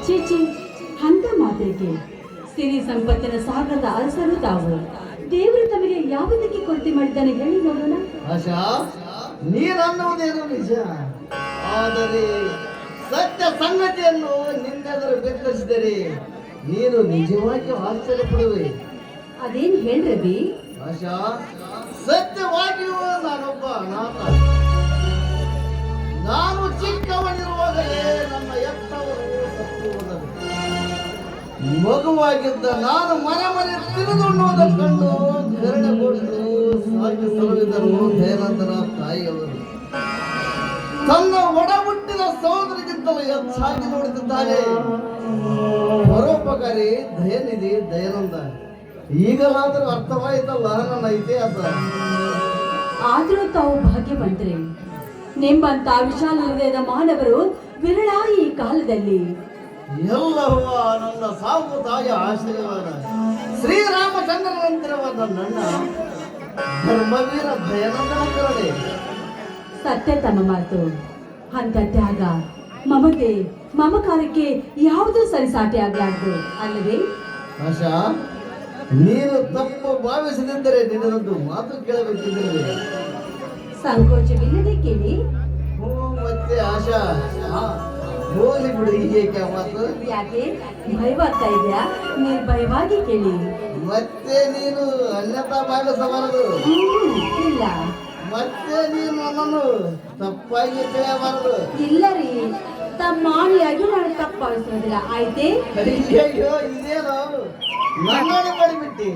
ಚೀಚಿ ಅಂತ ಮಾತೇಕೆ? ಸಿರಿ ಸಂಪತ್ತಿನ ಸಾಗರದ ಅರಸರು ತಾವು. ದೇವರು ತಮಗೆ ಯಾವುದಕ್ಕೆ ಕೊರತೆ ಮಾಡಿದ್ದಾನೆ ಹೇಳಿ ನೋಡೋಣ. ಆಶಾ, ನೀನನ್ನುವುದೇನು ನಿಜ, ಆದರೆ ಸತ್ಯ ಸಂಗತಿಯನ್ನು ನಿನ್ನೆದರು ಬೆಕ್ಕರಿಸಿದರೆ ನೀನು ನಿಜವಾಗಿ ಆಶ್ಚರ್ಯ ಪಡುವೆ. ಅದೇನು ಹೇಳ್ರವಿ? ಆಶಾ, ಸತ್ಯವಾಗಿಯೂ ನಾನೊಬ್ಬ ಅನಾಥ. ನಾನು ಚಿಕ್ಕವನಿರುವಾಗಲೇ ನನ್ನ ಎತ್ತವರು ಸತ್ತು ಹೋದರು. ಮಗುವಾಗಿದ್ದ ನಾನು ಮನೆ ತಿರುದುಣ್ಣುವುದ ಕಂಡು ಕರುಣೆಗೊಂಡು ಸಾಕಿ ಸಲುವಿದರು ದಯಾನಂದನ ತಾಯಿಯವರು. ತನ್ನ ಒಡ ಹುಟ್ಟಿದ ಸಹೋದರಿಗಿಂತಲೂ ಹೆಚ್ಚಾಗಿ ನೋಡುತ್ತಿದ್ದಾನೆ. ಪರೋಪಕಾರಿ ದಯನಿಧಿ ದಯಾನಂದ. ಈಗಲಾದರೂ ಅರ್ಥವಾಯಿತಲ್ಲ ನನ್ನ ಇತಿಹಾಸ. ಆದರೂ ತಾವು ಭಾಗ್ಯವಂತರೆ. ನಿಮ್ಮಂತ ವಿಶಾಲ ಹೃದಯದ ಮಾನವರು ವಿರಳ ಈ ಕಾಲದಲ್ಲಿ. ಎಲ್ಲವೂ ನನ್ನ ಸಾಕು ತಾಯಿಯ ಆಶೀರ್ವಾದ. ಶ್ರೀರಾಮಚಂದ್ರನಂತಿರುವ ನನ್ನ ಧರ್ಮವೀರ ದಯಾನಂದನ ಕರುಣೆ. ಸತ್ಯ ತಮ್ಮ ಮಾತು. ಅಂತ ತ್ಯಾಗ, ಮಮತೆ, ಮಮಕಾರಕ್ಕೆ ಯಾವುದೂ ಸರಿಸಾಟಿ ಆಗಲಾರದು ಅಲ್ಲವೇ? ಆಶಾ, ನೀನು ತಪ್ಪು ಭಾವಿಸದಿದ್ದರೆ ನಿನ್ನದೊಂದು ಮಾತು ಕೇಳಬೇಕಿದ್ದರೆ. ಸಂಕೋಚವಿಲ್ಲದೆ ಕೇಳಿ. ಮತ್ತೆ ಆಶಾ, ಹೋಗಿ ಬಿಡು. ಹೀಗೆ ಮಾತು ಯಾಕೆ ಭಯವಾಗ್ತಾ ಇದೆಯಾ? ನಿರ್ಭಯವಾಗಿ ಕೇಳಿ. ಮತ್ತೆ ನೀನು ಅನ್ಯತಾ ಭಾವಿಸಬಾರದು. ಇಲ್ಲ. ಮತ್ತೆ ನೀನು ನನ್ನನ್ನು ತಪ್ಪಾಗಿ ತಿಳಿಯಬಾರದು. ಇಲ್ಲ ರೀ, ತಮ್ಮ ಮಾಣಿಯಾಗಿ ನಾನು ತಪ್ಪು ಭಾವಿಸೋದಿಲ್ಲ. ಆಯ್ತೇ? ಅಯ್ಯೋ, ಇದೇನು ನನ್ನನ್ನು ಮಾಡಿಬಿಟ್ಟಿ.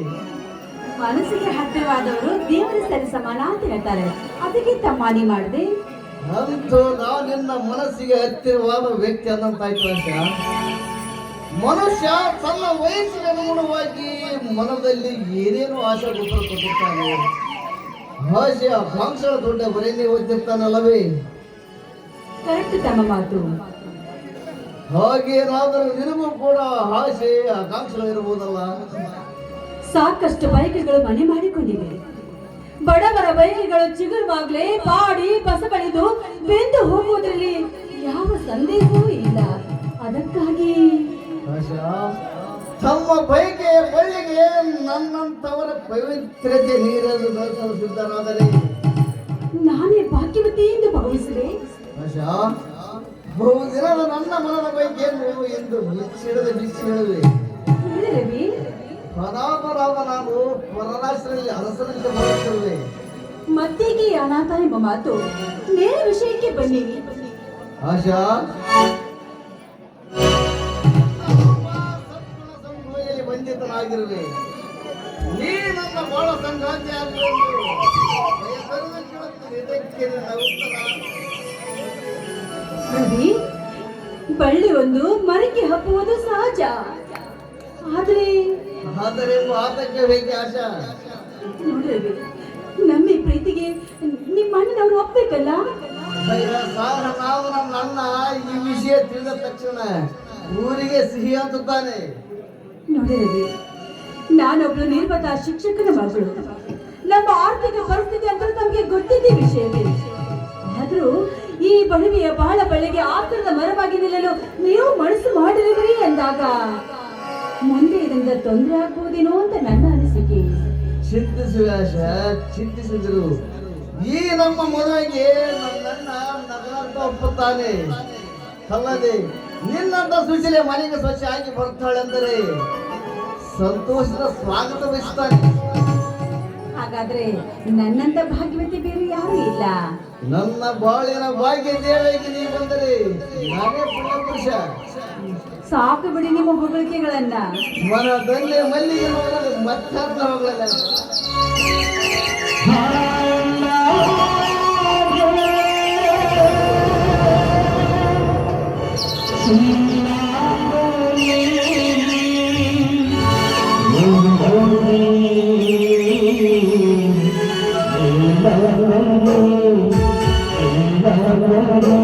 ಮನಸ್ಸಿಗೆ ಹತ್ತಿರವಾದವರು ದೇವರ ಸರಿ ಸಮಾನ ಅಂತ ಹೇಳ್ತಾರೆ. ಅದಕ್ಕಿಂತ ಮಾನಿ ಮಾಡಿದೆ. ಅಂತೂ ನಾವು ನಿನ್ನ ಮನಸ್ಸಿಗೆ ಹತ್ತಿರವಾದ ವ್ಯಕ್ತಿ ಅನ್ನಂತಾಯ್ತು. ಅಂತ ಮನುಷ್ಯ ತನ್ನ ವಯಸ್ಸಿಗೆ ಅನುಗುಣವಾಗಿ ಮನದಲ್ಲಿ ಏನೇನು ಆಶೆ ಗೊಬ್ಬರ ಕೊಟ್ಟಿರ್ತಾನೆ. ಆಶೆ ಆಕಾಂಕ್ಷೆಗಳ ದೊಡ್ಡ ಬರೆಯನ್ನೇ ಓದ್ತಿರ್ತಾನಲ್ಲವೇ? ಕರೆಕ್ಟ್ ತಮ್ಮ ಮಾತು. ಹಾಗೇನಾದರೂ ನಿನಗೂ ಕೂಡ ಆಶೆ ಆಕಾಂಕ್ಷೆಗಳು ಇರಬಹುದಲ್ಲ? ಸಾಕಷ್ಟು ಬಯಕೆಗಳು ಮನೆ ಮಾಡಿಕೊಂಡಿವೆ. ಬಡವರ ಬಯಕೆಗಳು ಚಿಗುರುವಾಗಲೇ ಪಾಡಿ ಬಸಬಳಿದು ಬೆಂದು ಹೋಗುವುದರಲ್ಲಿ ಯಾವ ಸಂದೇಹವೂ ಇಲ್ಲ. ಅದಕ್ಕಾಗಿ ತಮ್ಮ ಬಯಕೆಯ ಬಳ್ಳಿಗೆ ನನ್ನಂತವರ ಪವಿತ್ರತೆ ನೀರನ್ನು ಬೆಳೆಸಲು ಸಿದ್ಧರಾದರೆ ನಾನೇ ಭಾಗ್ಯವತಿ ಎಂದು ಭಾವಿಸಿದೆ. ಬಹುದಿನದ ನನ್ನ ಮನದ ಬಯಕೆಯನ್ನು ಎಂದು ಬಿಚ್ಚಿ ಹೇಳುವೆ. ರವಿ, ಅನಾಥರಾದ ನಾನು ಪರರಾಶ್ರಲ್ಲಿ ಅರಸನಂತೆ ಬರುತ್ತೇವೆ. ಮತ್ತೆಗೆ ಅನಾಥ ಎಂಬ ಮಾತು? ನೇರ ವಿಷಯಕ್ಕೆ ಬನ್ನಿ. ಆಶಾ, ಬಂಧಿತನಾಗಿರುವೆ. ನೀ ನನ್ನ ಬಾಳ ಸಂಗಾತಿ ರವಿ, ಬಳ್ಳಿ ಒಂದು ಮರಕ್ಕೆ ಹಬ್ಬುವುದು ಸಹಜ. ಆದರೆ ಆತಕ್ಕೆ ಬೇಕೆ ಆಶಾ? ನೋಡ್ರಿ, ನಮ್ಮ ಈ ಪ್ರೀತಿಗೆ ನಿಮ್ಮ ಅಣ್ಣನವರು ಒಪ್ಬೇಕಲ್ಲ? ನಾವು ನಮ್ಮ ಅಣ್ಣ ಈ ವಿಷಯ ತಿಳಿದ ತಕ್ಷಣ ಊರಿಗೆ ಸಿಹಿ ಅಂತಾನೆ. ನೋಡಿ ರವಿ, ನಾನೊಬ್ಳು ನಿರ್ಮತ ಶಿಕ್ಷಕನ ಮಗಳು. ನಮ್ಮ ಆರ್ಥಿಕ ಪರಿಸ್ಥಿತಿ ಅಂತ ನಮಗೆ ಗೊತ್ತಿದ್ದ ವಿಷಯವೇ. ಆದ್ರೂ ಈ ಬಡವಿಯ ಬಹಳ ಬಳ್ಳಿಗೆ ಆತರದ ಮರವಾಗಿ ನಿಲ್ಲಲು ನೀವು ಮನಸ್ಸು ಮಾಡಿರುವಿರಿ ಎಂದಾಗ ಮುಂದೆ ಇದರಿಂದ ತೊಂದರೆ ಆಗ್ಬಹುದೇನೋ ಅಂತ ನನ್ನ ಅನಿಸಿಕೆ. ಚಿಂತಿಸುವ ಆಶಾ, ಚಿಂತಿಸಿದ್ರು ಈ ನಮ್ಮ ಮದುವೆಗೆ ನನ್ನ ನಗರಂತ ಒಪ್ಪುತ್ತಾನೆ. ಅಲ್ಲದೆ ನಿನ್ನಂತ ಸುಶೀಲೆ ಮನೆಗೆ ಸ್ವಚ್ಛ ಆಗಿ ಬರ್ತಾಳೆಂದರೆ ಸಂತೋಷದ ಸ್ವಾಗತ ಬಯಸ್ತಾನೆ. ಹಾಗಾದ್ರೆ ನನ್ನಂತ ಭಾಗ್ಯವತಿ ಬೇರೆ ಯಾರು ಇಲ್ಲ. ನನ್ನ ಬಾಳಿನ ಭಾಗ್ಯ ದೇವಿಗೆ ನೀ ಬಂದರೆ ನಾನೇ ಪುಣ್ಯ ಪುರುಷ. ಸಾಕು ಬಿಡಿ ನಿಮ್ಮ ಹೊಗಳಿಕೆಗಳನ್ನ. ಮನದಲ್ಲಿ ಮಲ್ಲಿಗೆ ಹೋಗಲು ಮತ್ತಾರ್ಥ ಹೋಗಲ್ಲ. Oh